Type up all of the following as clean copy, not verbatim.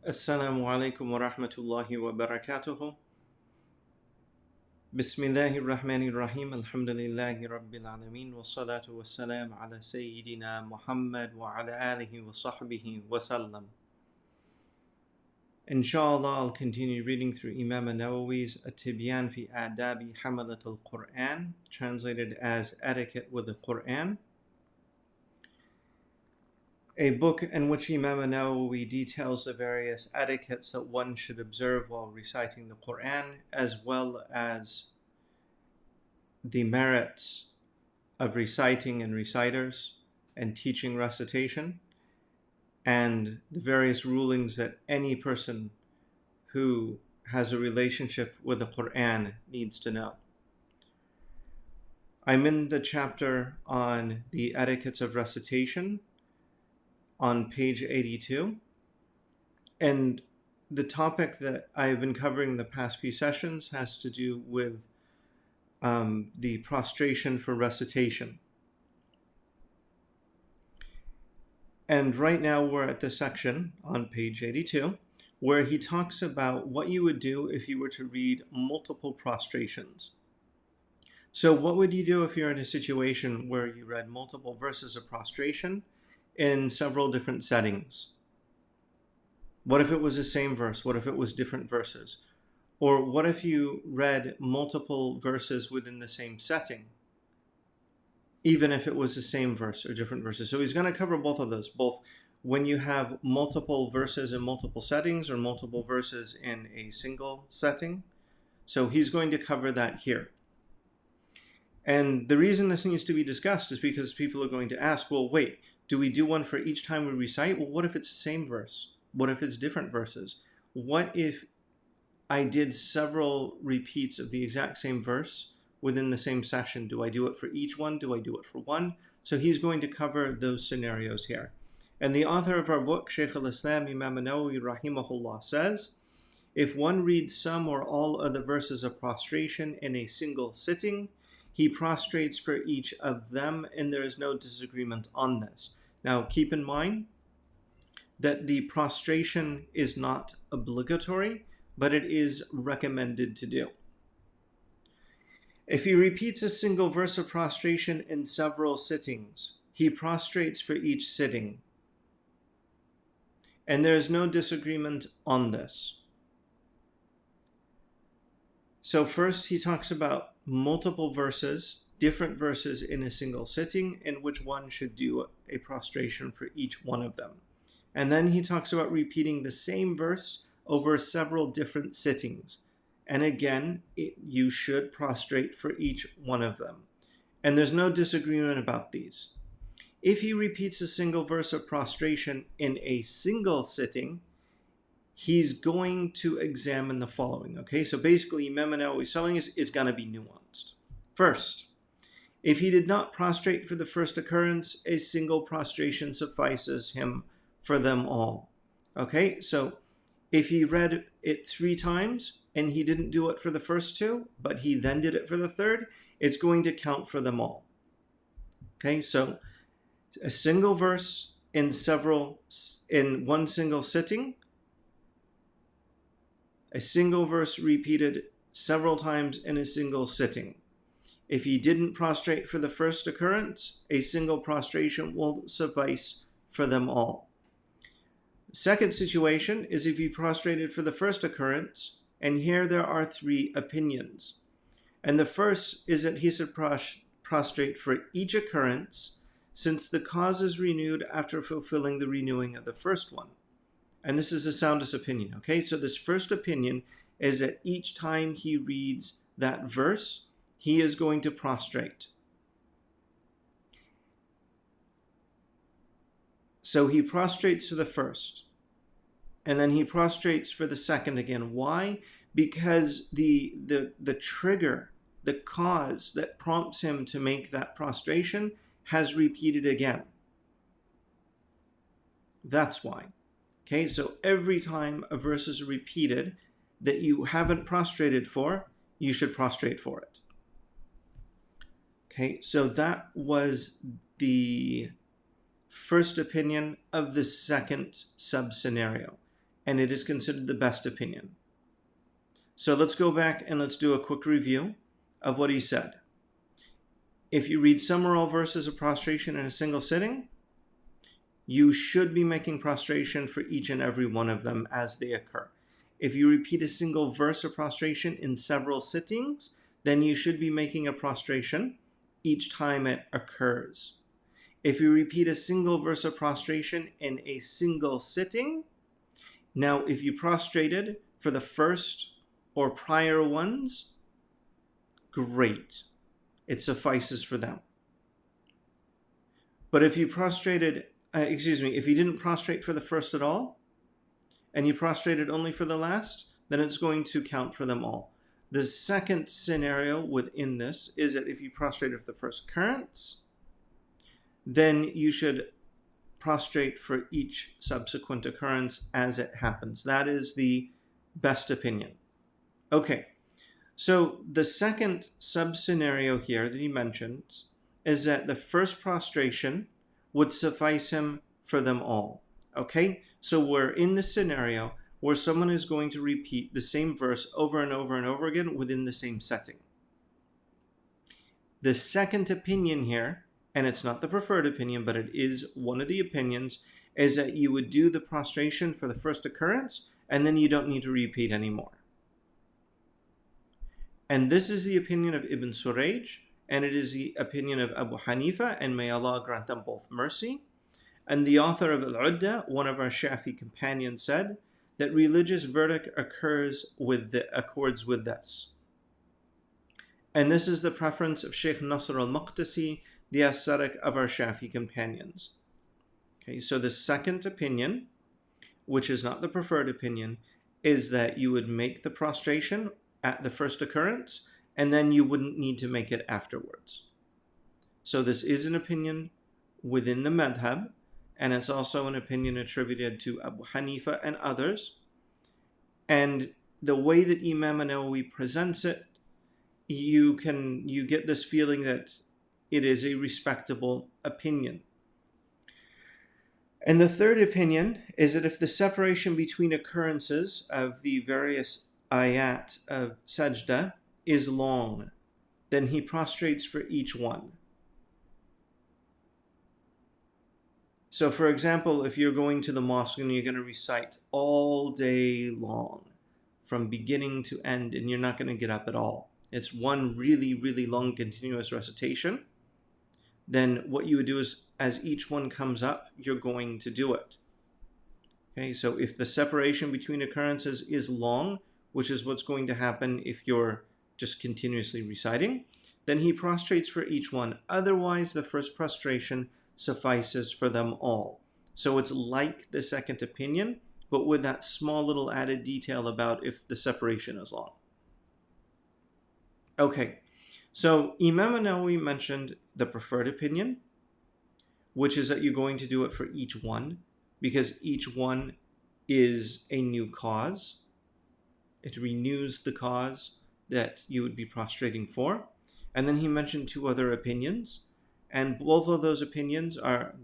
Assalamu alaikum wa rahmatullahi wa barakatuhu. Bismillahir Rahmanir Rahim. Alhamdulillahi Rabbil Alameen. Wa salatu wa salam ala Sayyidina Muhammad wa ala alihi wa sahbihi wa sallam. Inshallah, I'll continue reading through Imam al-Nawawi's At-Tibyan fi Adabi Hamalat al-Quran, translated as Etiquette with the Quran. A book in which Imam al-Nawawi details the various etiquettes that one should observe while reciting the Quran, as well as the merits of reciting and reciters and teaching recitation, and the various rulings that any person who has a relationship with the Quran needs to know. I'm in the chapter on the etiquettes of recitation on page 82, and the topic that I've been covering the past few sessions has to do with the prostration for recitation. And right now we're at the section on page 82 where he talks about what you would do if you were to read multiple prostrations. So what would you do if you're in a situation where you read multiple verses of prostration in several different settings? What if it was the same verse? What if it was different verses? Or what if you read multiple verses within the same setting, even if it was the same verse or different verses? So he's going to cover both of those, both when you have multiple verses in multiple settings or multiple verses in a single setting. So he's going to cover that here. And the reason this needs to be discussed is because people are going to ask, well, wait, do we do one for each time we recite? Well, what if it's the same verse? What if it's different verses? What if I did several repeats of the exact same verse within the same session? Do I do it for each one? Do I do it for one? So he's going to cover those scenarios here. And the author of our book, Shaykh al-Islam Imam al-Nawawi rahimahullah, says, if one reads some or all of the verses of prostration in a single sitting, he prostrates for each of them, and there is no disagreement on this. Now, keep in mind that the prostration is not obligatory, but it is recommended to do. If he repeats a single verse of prostration in several sittings, he prostrates for each sitting. And there is no disagreement on this. So first he talks about multiple verses, different verses in a single sitting, in which one should do a prostration for each one of them. And then he talks about repeating the same verse over several different sittings. And again, you should prostrate for each one of them. And there's no disagreement about these. If he repeats a single verse of prostration in a single sitting, he's going to examine the following. Okay, so basically Imam al-Nawawi is telling us it's going to be nuanced. First, if he did not prostrate for the first occurrence, a single prostration suffices him for them all. Okay, so if he read it 3 times and he didn't do it for the first 2, but he then did it for the third, it's going to count for them all. Okay, so a single verse in one single sitting, a single verse repeated several times in a single sitting. If he didn't prostrate for the first occurrence, a single prostration will suffice for them all. The second situation is if he prostrated for the first occurrence, and here there are 3 opinions. And the first is that he should prostrate for each occurrence, since the cause is renewed after fulfilling the renewing of the first one. And this is the soundest opinion, okay? So this first opinion is that each time he reads that verse, he is going to prostrate. So he prostrates for the first, and then he prostrates for the second again. Why? Because the trigger, the cause that prompts him to make that prostration has repeated again. That's why. Okay, so every time a verse is repeated that you haven't prostrated for, you should prostrate for it. Okay, so that was the first opinion of the second sub-scenario. and it is considered the best opinion. So let's go back and let's do a quick review of what he said. If you read some or all verses of prostration in a single sitting, you should be making prostration for each and every one of them as they occur. If you repeat a single verse of prostration in several sittings, then you should be making a prostration each time it occurs. If you repeat a single verse of prostration in a single sitting, now if you prostrated for the first or prior ones, great. It suffices for them. But if you prostrated, if you didn't prostrate for the first at all, and you prostrated only for the last, then it's going to count for them all. The second scenario within this is that if you prostrated for the first occurrence, then you should prostrate for each subsequent occurrence as it happens. That is the best opinion. Okay, so the second sub-scenario here that he mentions is that the first prostration would suffice him for them all. Okay, so we're in the scenario where someone is going to repeat the same verse over and over and over again within the same setting. The second opinion here, and it's not the preferred opinion, but it is one of the opinions, is that you would do the prostration for the first occurrence, and then you don't need to repeat anymore. And this is the opinion of Ibn Surayj, and it is the opinion of Abu Hanifa, and may Allah grant them both mercy. And the author of Al-Udda, one of our Shafi companions, said that religious verdict accords with this. And this is the preference of Sheikh Nasr al-Maqdisi, the ascetic of our Shafi companions. Okay, so the second opinion, which is not the preferred opinion, is that you would make the prostration at the first occurrence, and then you wouldn't need to make it afterwards. So this is an opinion within the madhab, and it's also an opinion attributed to Abu Hanifa and others. And the way that Imam al-Nawawi presents it, you get this feeling that it is a respectable opinion. And the third opinion is that if the separation between occurrences of the various ayat of sajda is long, then he prostrates for each one. So for example, if you're going to the mosque and you're going to recite all day long, from beginning to end, and you're not going to get up at all, it's one really, really long continuous recitation, then what you would do is, as each one comes up, you're going to do it. Okay, so if the separation between occurrences is long, which is what's going to happen if you're just continuously reciting, then he prostrates for each one. Otherwise, the first prostration suffices for them all. So it's like the second opinion, but with that small little added detail about if the separation is long. Okay, so Imam al-Nawawi mentioned the preferred opinion, which is that you're going to do it for each one, because each one is a new cause. It renews the cause that you would be prostrating for. And then he mentioned two other opinions, and both of those opinions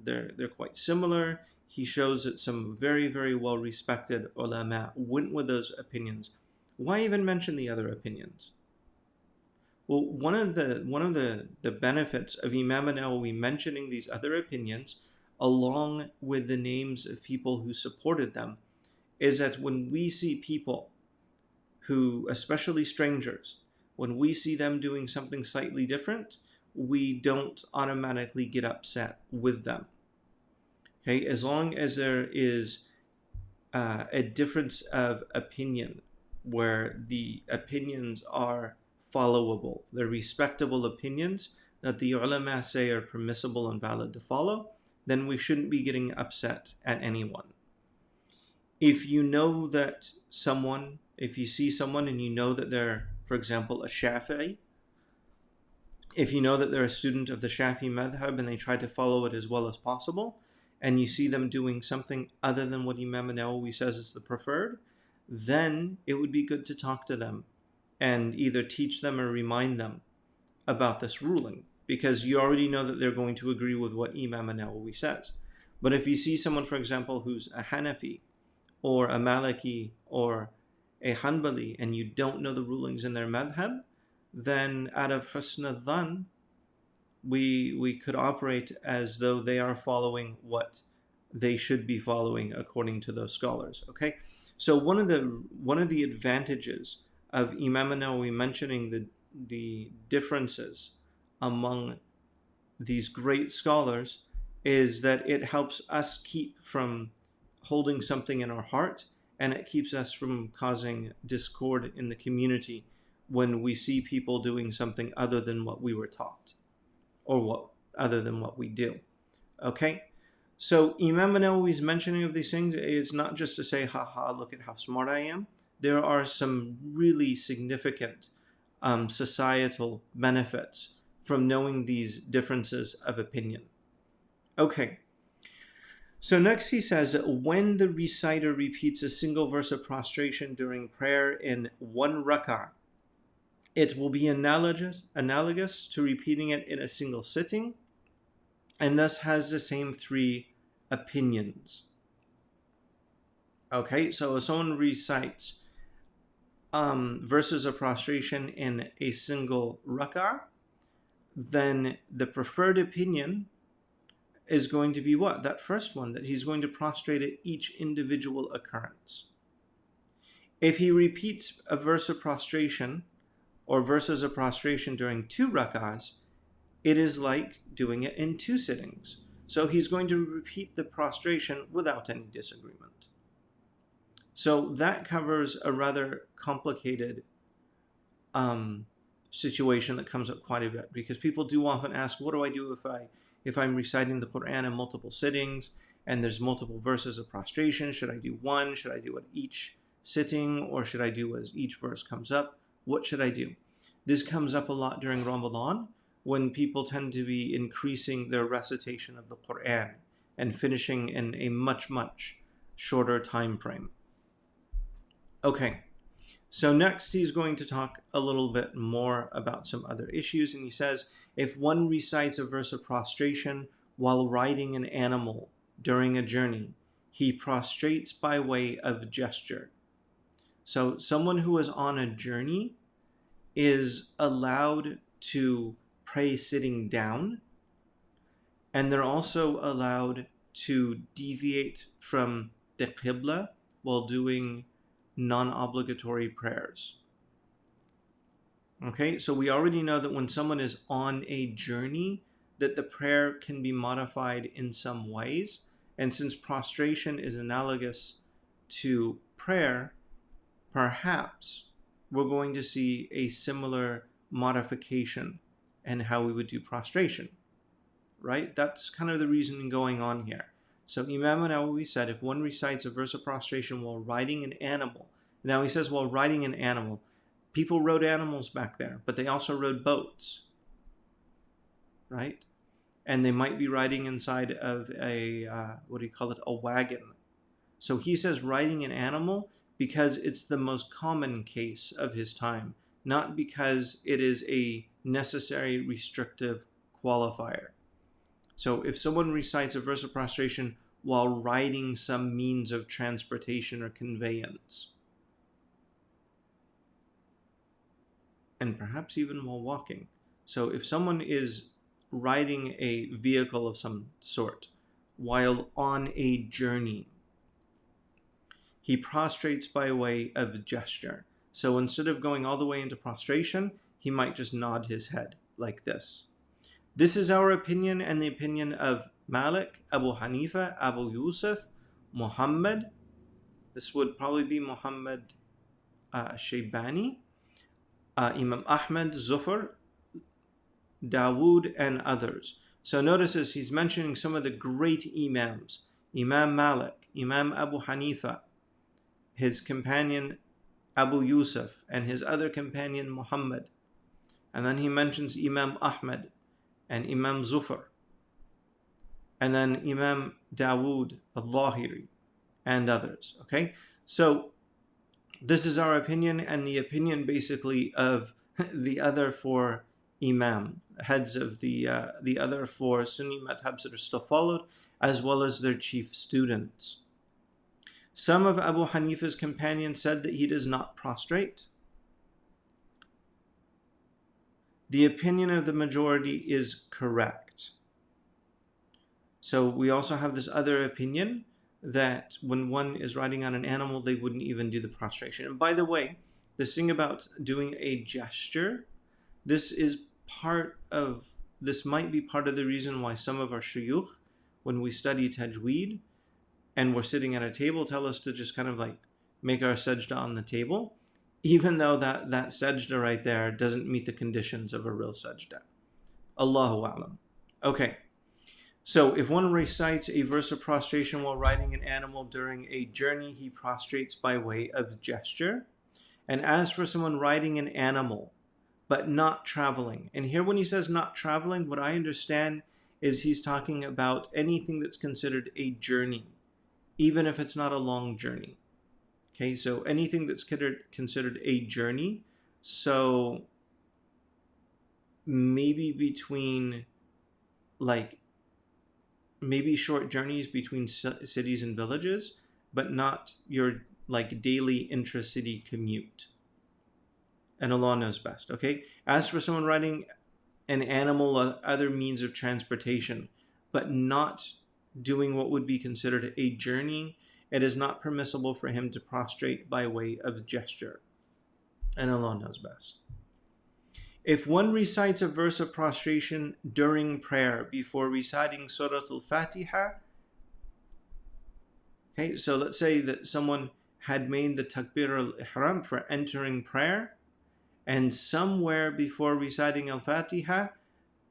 they're quite similar. He shows that some very, very well-respected ulama went with those opinions. Why even mention the other opinions? Well, one of the benefits of Imam al-Nawawi mentioning these other opinions, along with the names of people who supported them, is that when we see people who, especially strangers, when we see them doing something slightly different, we don't automatically get upset with them. Okay, as long as there is a difference of opinion where the opinions are followable, they're respectable opinions that the ulama say are permissible and valid to follow, then we shouldn't be getting upset at anyone. If you know that someone, if you see someone and you know that they're, for example, a Shafi'i, if you know that they're a student of the Shafi'i madhab and they try to follow it as well as possible, and you see them doing something other than what Imam al-Nawawi says is the preferred, then it would be good to talk to them and either teach them or remind them about this ruling, because you already know that they're going to agree with what Imam al-Nawawi says. But if you see someone, for example, who's a Hanafi, or a Maliki or a Hanbali and you don't know the rulings in their madhab, then out of husn al-dhan, we could operate as though they are following what they should be following according to those scholars. Okay, so one of the advantages of Imam al-Nawawi mentioning the differences among these great scholars is that it helps us keep from holding something in our heart, and it keeps us from causing discord in the community when we see people doing something other than what we were taught, or what other than what we do. Okay, so Imam Nawawi's mentioning of these things is not just to say, haha, look at how smart I am. There are some really significant societal benefits from knowing these differences of opinion. Okay, so next he says, when the reciter repeats a single verse of prostration during prayer in one rak'ah, it will be analogous to repeating it in a single sitting, and thus has the same three opinions. Okay, so if someone recites verses of prostration in a single rak'ah, then the preferred opinion is going to be what? That first one, that he's going to prostrate at each individual occurrence. If he repeats a verse of prostration or verses of prostration during two rak'ahs, it is like doing it in two sittings. So he's going to repeat the prostration without any disagreement. So that covers a rather complicated situation that comes up quite a bit, because people do often ask, what do I do if I'm reciting the Quran in multiple sittings and there's multiple verses of prostration? Should I do one? Should I do it each sitting, or should I do as each verse comes up? What should I do? This comes up a lot during Ramadan, when people tend to be increasing their recitation of the Quran and finishing in a much, much shorter time frame. Okay, so next he's going to talk a little bit more about some other issues, and he says, if one recites a verse of prostration while riding an animal during a journey, he prostrates by way of gesture. So someone who is on a journey is allowed to pray sitting down, and they're also allowed to deviate from the Qibla while doing non-obligatory prayers. Okay, so we already know that when someone is on a journey, that the prayer can be modified in some ways, and since prostration is analogous to prayer, perhaps we're going to see a similar modification in how we would do prostration, right? That's kind of the reasoning going on here. So Imam al-Nawawi said, if one recites a verse of prostration while riding an animal, now he says while riding an animal, people rode animals back there, but they also rode boats, right? And they might be riding inside of a, a wagon. So he says riding an animal because it's the most common case of his time, not because it is a necessary restrictive qualifier. So if someone recites a verse of prostration while riding some means of transportation or conveyance, and perhaps even while walking. So if someone is riding a vehicle of some sort while on a journey, he prostrates by way of gesture. So instead of going all the way into prostration, he might just nod his head like this. This is our opinion and the opinion of Malik, Abu Hanifa, Abu Yusuf, Muhammad. This would probably be Muhammad Shaybani, Imam Ahmad, Zufar, Dawood, and others. So notice as he's mentioning some of the great Imams, Imam Malik, Imam Abu Hanifa, his companion Abu Yusuf, and his other companion Muhammad. And then he mentions Imam Ahmad and Imam Zufar, and then Imam Dawood al-Zahiri, and others. Okay, so this is our opinion and the opinion basically of the other four Imam, heads of the other four Sunni madhabs that are still followed, as well as their chief students. Some of Abu Hanifa's companions said that he does not prostrate. The opinion of the majority is correct. So we also have this other opinion that when one is riding on an animal, they wouldn't even do the prostration. And by the way, this thing about doing a gesture, this might be part of the reason why some of our shuyukh, when we study tajweed and we're sitting at a table, tell us to just kind of like make our sajda on the table, even though that sajda right there doesn't meet the conditions of a real sajda. Allahu a'lam. Okay. So if one recites a verse of prostration while riding an animal during a journey, he prostrates by way of gesture. And as for someone riding an animal but not traveling, and here when he says not traveling, what I understand is he's talking about anything that's considered a journey, even if it's not a long journey. Okay, so anything that's considered a journey, so maybe short journeys between cities and villages, but not your like daily intra-city commute. And Allah knows best, okay? As for someone riding an animal or other means of transportation, but not doing what would be considered a journey, it is not permissible for him to prostrate by way of gesture. And Allah knows best. If one recites a verse of prostration during prayer before reciting Surah Al-Fatiha, okay, so let's say that someone had made the Takbir al-Ihram for entering prayer, and somewhere before reciting Al-Fatiha,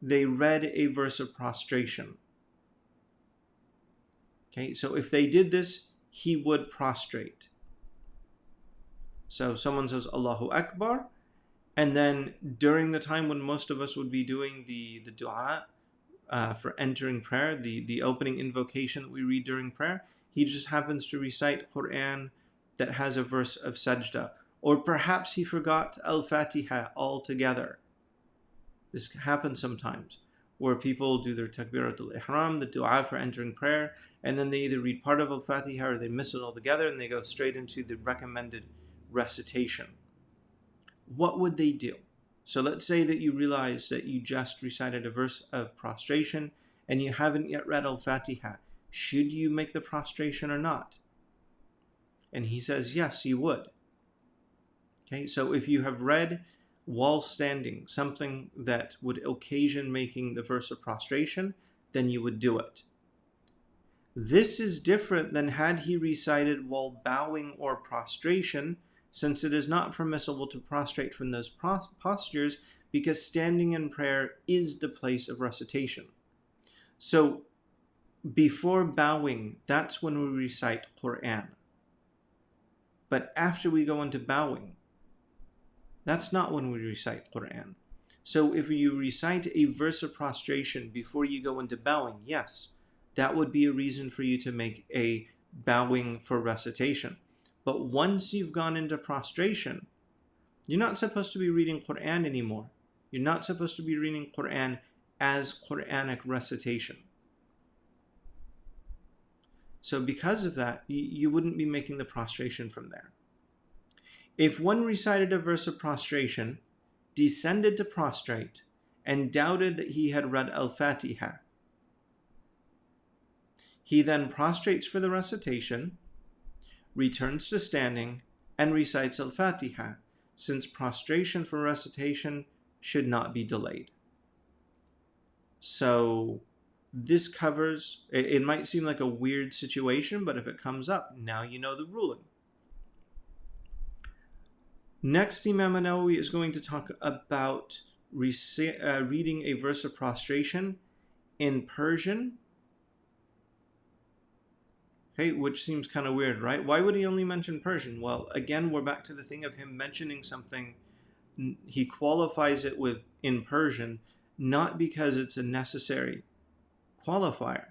they read a verse of prostration. Okay, so if they did this, he would prostrate. So someone says Allahu Akbar, and then during the time when most of us would be doing the dua for entering prayer, the opening invocation that we read during prayer, he just happens to recite Quran that has a verse of sajda. Or perhaps he forgot Al-Fatiha altogether. This happens sometimes, where people do their Takbirat al-Ihram, the dua for entering prayer, and then they either read part of Al-Fatiha or they miss it altogether and they go straight into the recommended recitation. What would they do? So let's say that you realize that you just recited a verse of prostration and you haven't yet read Al-Fatiha. Should you make the prostration or not? And he says, yes, you would. Okay, so if you have read while standing something that would occasion making the verse of prostration, then you would do it. This is different than had he recited while bowing or prostration, since it is not permissible to prostrate from those postures because standing in prayer is the place of recitation. So before bowing, that's when we recite Quran. But after we go into bowing, that's not when we recite Quran. So if you recite a verse of prostration before you go into bowing, yes, that would be a reason for you to make a bowing for recitation. But once you've gone into prostration, you're not supposed to be reading Quran anymore. You're not supposed to be reading Quran as Quranic recitation. So because of that, you wouldn't be making the prostration from there. If one recited a verse of prostration, descended to prostrate, and doubted that he had read Al-Fatiha, he then prostrates for the recitation, returns to standing, and recites Al-Fatiha, since prostration for recitation should not be delayed. So this covers, it might seem like a weird situation, but if it comes up, now you know the ruling. Next, Imam al-Nawawi is going to talk about reading a verse of prostration in Persian. Okay, which seems kind of weird, right? Why would he only mention Persian? Well, again, we're back to the thing of him mentioning something. He qualifies it with in Persian, not because it's a necessary qualifier,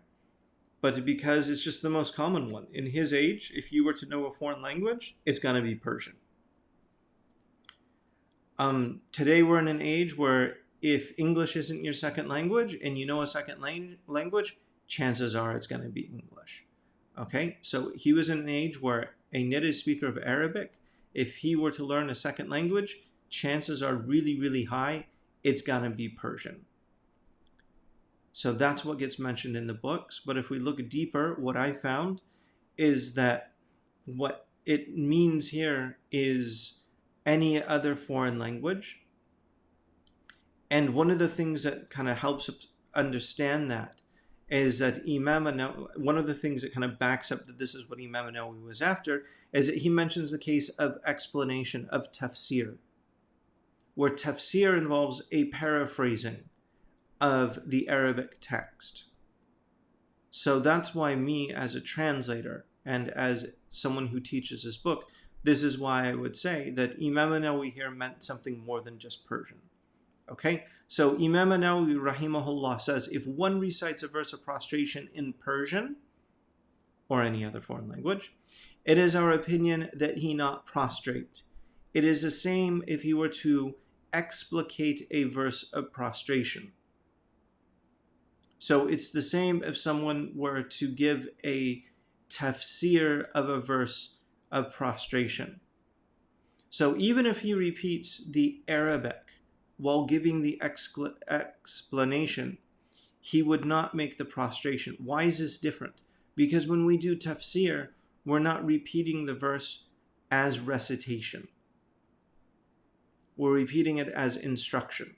but because it's just the most common one. In his age, if you were to know a foreign language, it's going to be Persian. Today we're in an age where if English isn't your second language and you know a second language, chances are it's going to be English. Okay, so he was in an age where a native speaker of Arabic, if he were to learn a second language, chances are really, really high it's going to be Persian. So that's what gets mentioned in the books. But if we look deeper, what I found is that what it means here is any other foreign language. And one of the things that kind of helps understand that is that one of the things that kind of backs up that this is what Imam Nawawi was after, is that he mentions the case of explanation, of tafsir, where tafsir involves a paraphrasing of the Arabic text. So that's why me, as a translator and as someone who teaches this book, this is why I would say that Imam Nawawi here meant something more than just Persian. Okay, so Imam Nawawi rahimahullah says, if one recites a verse of prostration in Persian or any other foreign language, it is our opinion that he not prostrate. It is the same if he were to explicate a verse of prostration. So it's the same if someone were to give a tafsir of a verse of prostration. So even if he repeats the Arabic while giving the explanation, he would not make the prostration. Why is this different? Because when we do tafsir, we're not repeating the verse as recitation. We're repeating it as instruction.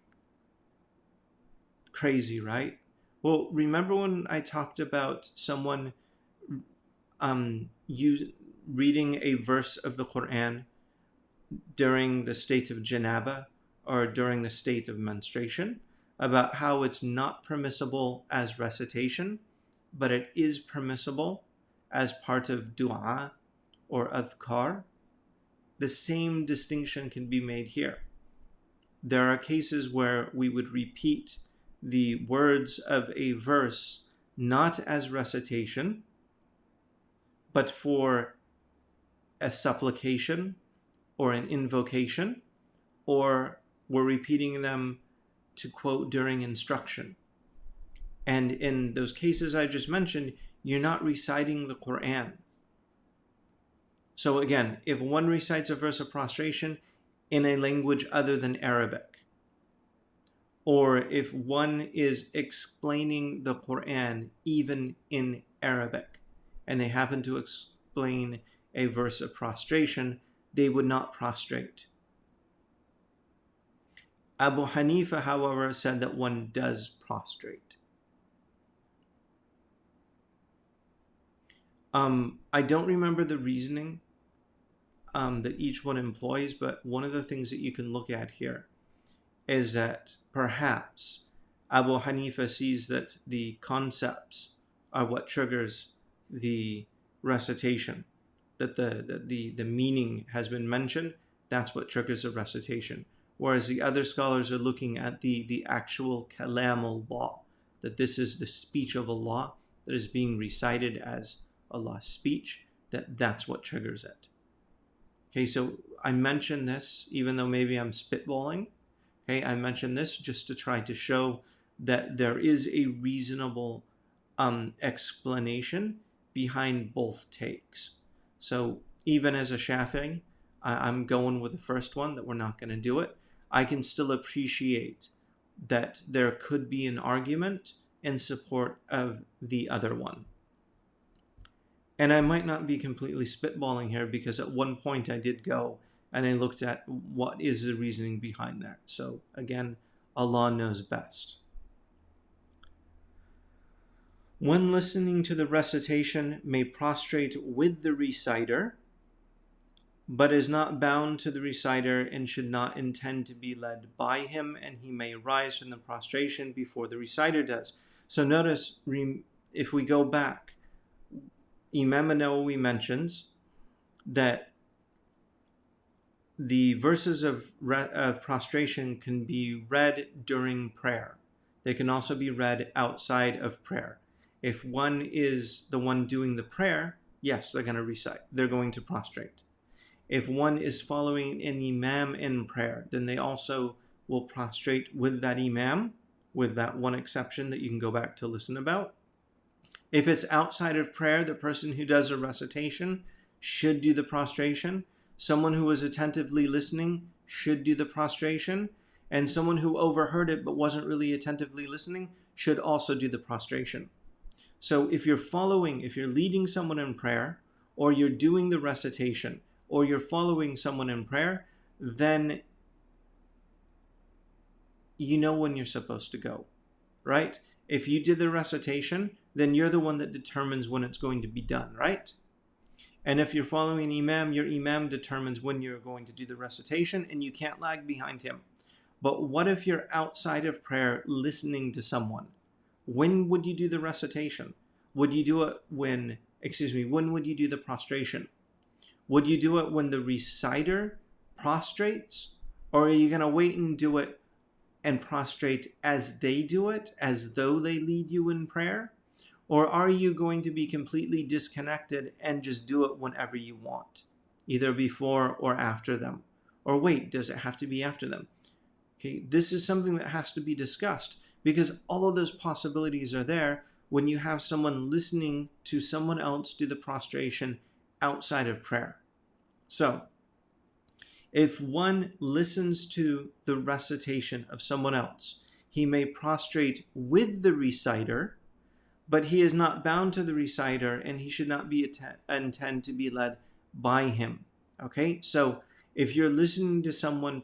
Crazy, right? Well, remember when I talked about someone reading a verse of the Quran during the state of janaba or during the state of menstruation, about how it's not permissible as recitation, but it is permissible as part of dua or adhkar? The same distinction can be made here. There are cases where we would repeat the words of a verse not as recitation, but for a supplication or an invocation, or we're repeating them to quote during instruction. And in those cases I just mentioned, you're not reciting the Quran. So again, if one recites a verse of prostration in a language other than Arabic, or if one is explaining the Quran even in Arabic, and they happen to explain a verse of prostration, they would not prostrate. Abu Hanifa, however, said that one does prostrate. I don't remember the reasoning that each one employs, but one of the things that you can look at here is that perhaps Abu Hanifa sees that the concepts are what triggers the recitation, that the meaning has been mentioned, that's what triggers a recitation. Whereas the other scholars are looking at the actual kalam Allah, that this is the speech of Allah that is being recited as Allah's speech, that's what triggers it. Okay, so I mention this, even though maybe I'm spitballing. Okay, I mention this just to try to show that there is a reasonable explanation behind both takes. So even as a Shafi'i, I'm going with the first one, that we're not going to do it. I can still appreciate that there could be an argument in support of the other one. And I might not be completely spitballing here, because at one point I did go and I looked at what is the reasoning behind that. So again, Allah knows best. When listening to the recitation, may prostrate with the reciter, but is not bound to the reciter and should not intend to be led by him, and he may rise from the prostration before the reciter does. So notice, if we go back, Imam Nawawi mentions that the verses of prostration can be read during prayer. They can also be read outside of prayer. If one is the one doing the prayer, yes, they're going to recite. They're going to prostrate. If one is following an imam in prayer, then they also will prostrate with that imam, with that one exception that you can go back to listen about. If it's outside of prayer, the person who does a recitation should do the prostration. Someone who was attentively listening should do the prostration. And someone who overheard it but wasn't really attentively listening should also do the prostration. So if you're leading someone in prayer, or you're doing the recitation, or you're following someone in prayer, then you know when you're supposed to go, right? If you did the recitation, then you're the one that determines when it's going to be done, right? And if you're following an imam, your imam determines when you're going to do the recitation, and you can't lag behind him. But what if you're outside of prayer listening to someone? When would you do the recitation? Would you do it when would you do the prostration? Would you do it when the reciter prostrates? Or are you going to wait and do it and prostrate as they do it, as though they lead you in prayer? Or are you going to be completely disconnected and just do it whenever you want, either before or after them? Or wait, does it have to be after them? Okay, this is something that has to be discussed, because all of those possibilities are there when you have someone listening to someone else do the prostration outside of prayer. So, if one listens to the recitation of someone else, he may prostrate with the reciter, but he is not bound to the reciter, and he should not be intend to be led by him. Okay, so if you're listening to someone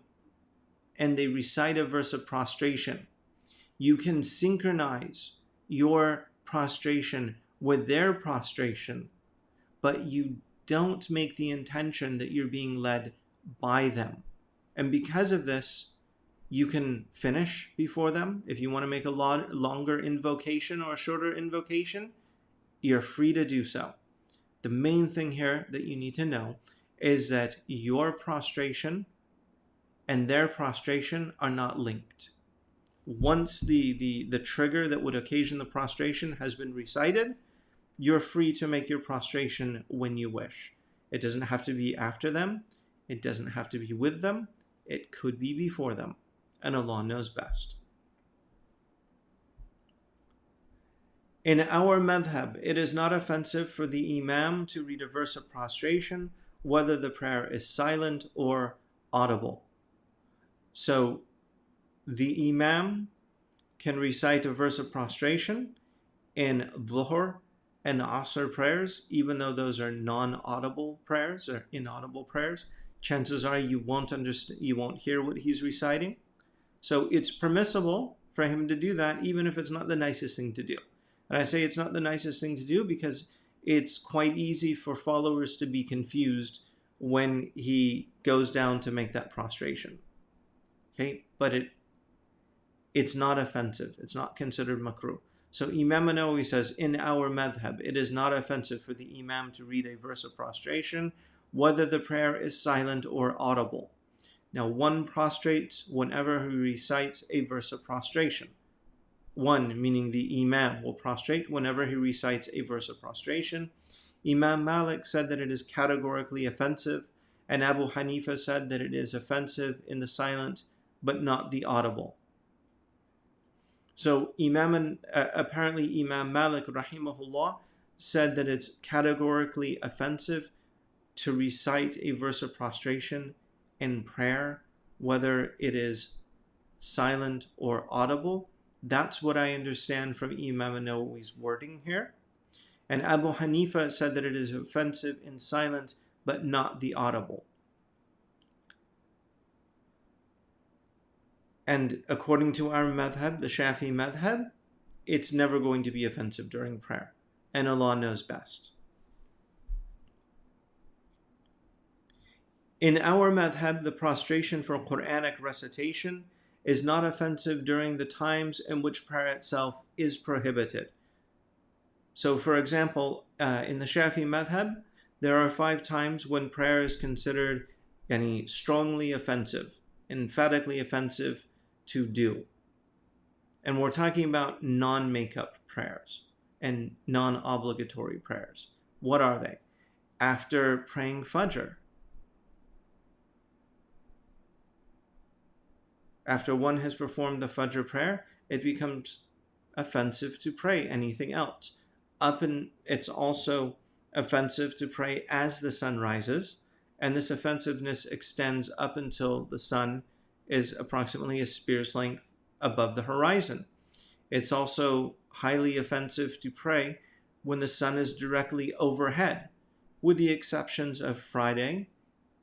and they recite a verse of prostration, you can synchronize your prostration with their prostration, but you don't make the intention that you're being led by them. And because of this, you can finish before them. If you want to make a longer invocation or a shorter invocation, you're free to do so. The main thing here that you need to know is that your prostration and their prostration are not linked. Once the trigger that would occasion the prostration has been recited, you're free to make your prostration when you wish. It doesn't have to be after them. It doesn't have to be with them. It could be before them. And Allah knows best. In our madhab, it is not offensive for the imam to read a verse of prostration, whether the prayer is silent or audible. So the imam can recite a verse of prostration in Dhuhr and Asr prayers, even though those are non-audible prayers or inaudible prayers. Chances are you won't understand, you won't hear what he's reciting. So it's permissible for him to do that, even if it's not the nicest thing to do. And I say it's not the nicest thing to do because it's quite easy for followers to be confused when he goes down to make that prostration. Okay, but it's not offensive. It's not considered makruh. So Imam al-Nawawi says, in our madhab, it is not offensive for the imam to read a verse of prostration, whether the prayer is silent or audible. Now, one prostrates whenever he recites a verse of prostration. One, meaning the imam, will prostrate whenever he recites a verse of prostration. Imam Malik said that it is categorically offensive, and Abu Hanifa said that it is offensive in the silent, but not the audible. So apparently Imam Malik, rahimahullah, said that it's categorically offensive to recite a verse of prostration in prayer, whether it is silent or audible. That's what I understand from Imam al-Nawawi's wording here. And Abu Hanifa said that it is offensive in silent, but not the audible. And according to our madhab, the Shafi madhab, it's never going to be offensive during prayer. And Allah knows best. In our madhab, the prostration for Quranic recitation is not offensive during the times in which prayer itself is prohibited. So, for example, in the Shafi madhab, there are 5 times when prayer is considered strongly offensive, emphatically offensive to do. And we're talking about non-makeup prayers and non-obligatory prayers. What are they? After praying Fajr. After one has performed the Fajr prayer, it becomes offensive to pray anything else. It's also offensive to pray as the sun rises, and this offensiveness extends up until the sun is approximately a spear's length above the horizon. It's also highly offensive to pray when the sun is directly overhead, with the exceptions of Friday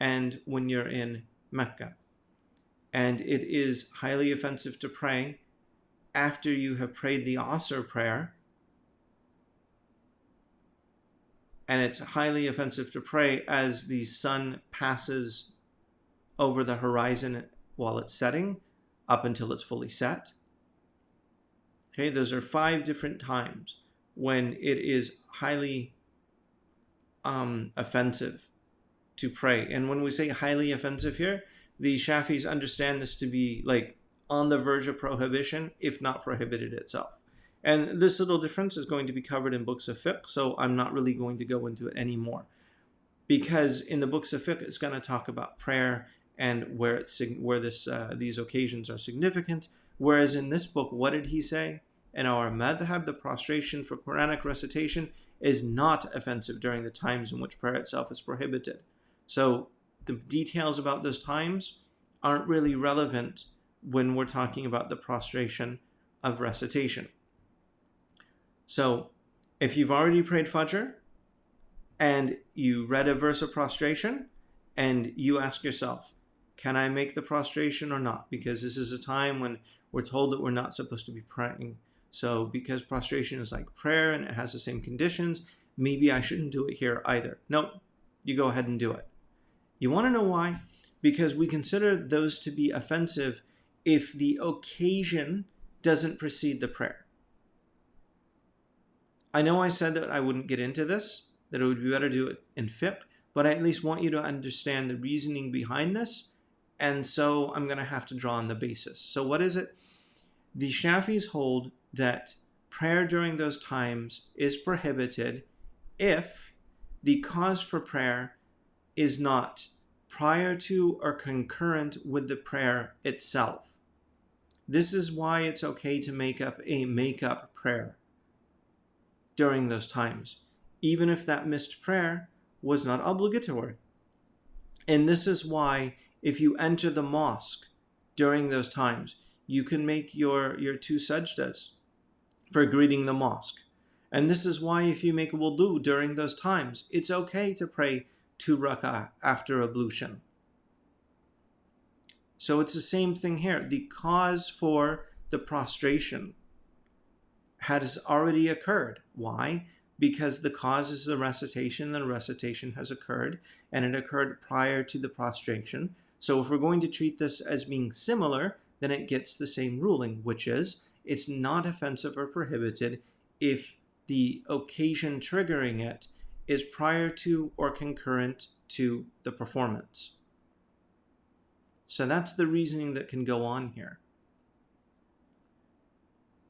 and when you're in Mecca. And it is highly offensive to pray after you have prayed the Asr prayer, and it's highly offensive to pray as the sun passes over the horizon while it's setting up until it's fully set. Okay, those are 5 different times when it is highly offensive to pray. And when we say highly offensive here, the Shafis understand this to be like on the verge of prohibition, if not prohibited itself. And this little difference is going to be covered in books of fiqh, so I'm not really going to go into it anymore. Because in the books of fiqh, it's going to talk about prayer and where these occasions are significant. Whereas in this book, what did he say? In our madhab, the prostration for Quranic recitation is not offensive during the times in which prayer itself is prohibited. So the details about those times aren't really relevant when we're talking about the prostration of recitation. So if you've already prayed Fajr and you read a verse of prostration and you ask yourself, can I make the prostration or not? Because this is a time when we're told that we're not supposed to be praying. So because prostration is like prayer and it has the same conditions, maybe I shouldn't do it here either. Nope, you go ahead and do it. You want to know why? Because we consider those to be offensive if the occasion doesn't precede the prayer. I know I said that I wouldn't get into this, that it would be better to do it in fiqh, but I at least want you to understand the reasoning behind this, and so I'm going to have to draw on the basis. So what is it? The Shafis hold that prayer during those times is prohibited if the cause for prayer is not prior to or concurrent with the prayer itself. This is why it's okay to make up a make-up prayer during those times, even if that missed prayer was not obligatory. And this is why if you enter the mosque during those times, you can make your 2 sajdas for greeting the mosque. And this is why if you make wudu during those times, it's okay to pray 2 rak'ah after ablution. So it's the same thing here. The cause for the prostration has already occurred. Why? Because the cause is the recitation, and the recitation has occurred, and it occurred prior to the prostration. So if we're going to treat this as being similar, then it gets the same ruling, which is it's not offensive or prohibited if the occasion triggering it is prior to or concurrent to the performance. So that's the reasoning that can go on here.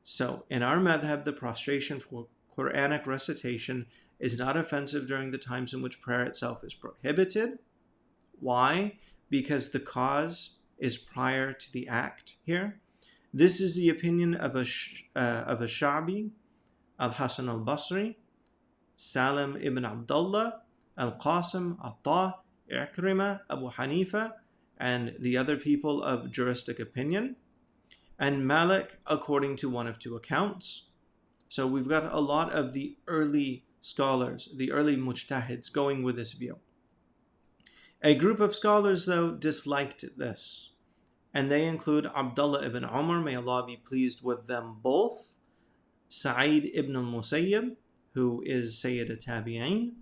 So in our madhab, the prostration for Quranic recitation is not offensive during the times in which prayer itself is prohibited. Why? Because the cause is prior to the act here. This is the opinion of a Sha'bi, al-Hasan al-Basri, Salim ibn Abdullah, al-Qasim, Atta, Ikrimah, Abu Hanifa, and the other people of juristic opinion, and Malik according to one of 2 accounts. So we've got a lot of the early scholars, the early mujtahids going with this view. A group of scholars, though, disliked this, and they include Abdullah ibn Umar, may Allah be pleased with them both, Sa'id ibn al-Musayyib, who is Sayyid al-Tabi'in,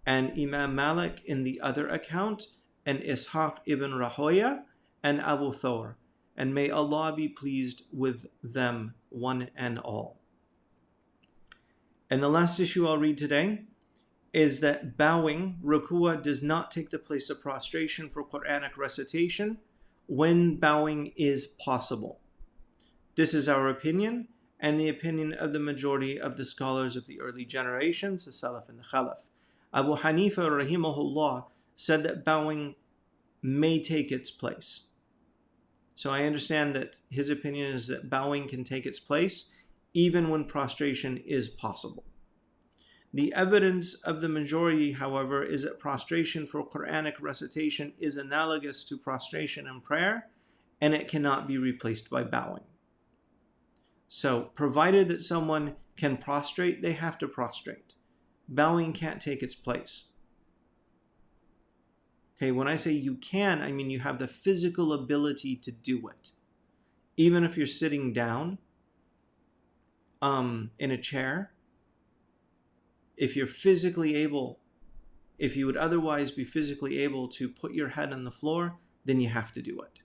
and Imam Malik in the other account, and Ishaq ibn Rahoya, and Abu Thawr, and may Allah be pleased with them one and all. And the last issue I'll read today is that bowing, ruku'ah, does not take the place of prostration for Quranic recitation when bowing is possible. This is our opinion and the opinion of the majority of the scholars of the early generations, the Salaf and the Khalaf. Abu Hanifa rahimahullah said that bowing may take its place. So I understand that his opinion is that bowing can take its place even when prostration is possible. The evidence of the majority, however, is that prostration for Quranic recitation is analogous to prostration in prayer, and it cannot be replaced by bowing. So, provided that someone can prostrate, they have to prostrate. Bowing can't take its place. Okay, when I say you can, I mean you have the physical ability to do it. Even if you're sitting down in a chair, if you're physically able, if you would otherwise be physically able to put your head on the floor, then you have to do it.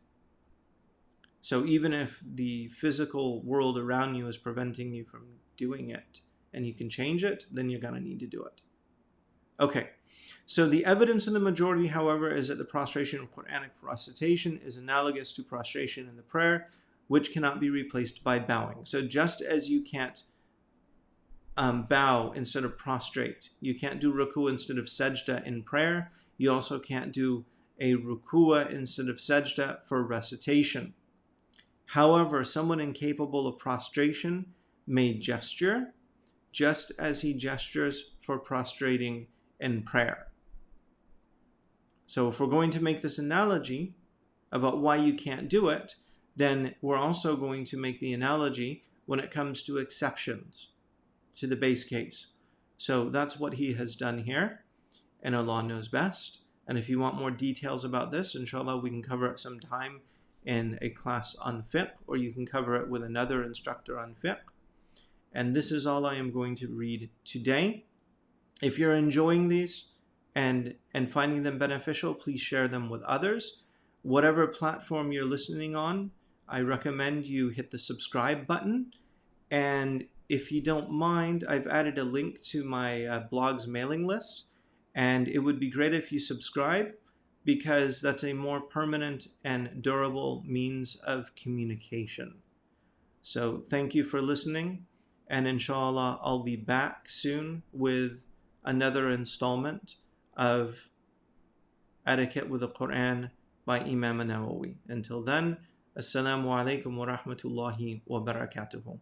So even if the physical world around you is preventing you from doing it and you can change it, then you're going to need to do it. Okay, so the evidence in the majority, however, is that the prostration of Quranic recitation is analogous to prostration in the prayer, which cannot be replaced by bowing. So just as you can't bow instead of prostrate, you can't do ruku instead of sajda in prayer, you also can't do a ruku'ah instead of sajda for recitation. However, someone incapable of prostration may gesture, just as he gestures for prostrating in prayer. So if we're going to make this analogy about why you can't do it, then we're also going to make the analogy when it comes to exceptions to the base case. So that's what he has done here, and Allah knows best. And if you want more details about this, inshallah, we can cover it sometime in a class on fiqh, or you can cover it with another instructor on fiqh. And this is all I am going to read today. If you're enjoying these and finding them beneficial, please share them with others. Whatever platform you're listening on, I recommend you hit the subscribe button. And if you don't mind, I've added a link to my blog's mailing list. And it would be great if you subscribe, because that's a more permanent and durable means of communication. So thank you for listening, and inshallah I'll be back soon with another installment of Etiquette with the Quran by Imam al-Nawawi. Until then, Assalamu alaikum wa rahmatullahi wa barakatuhu.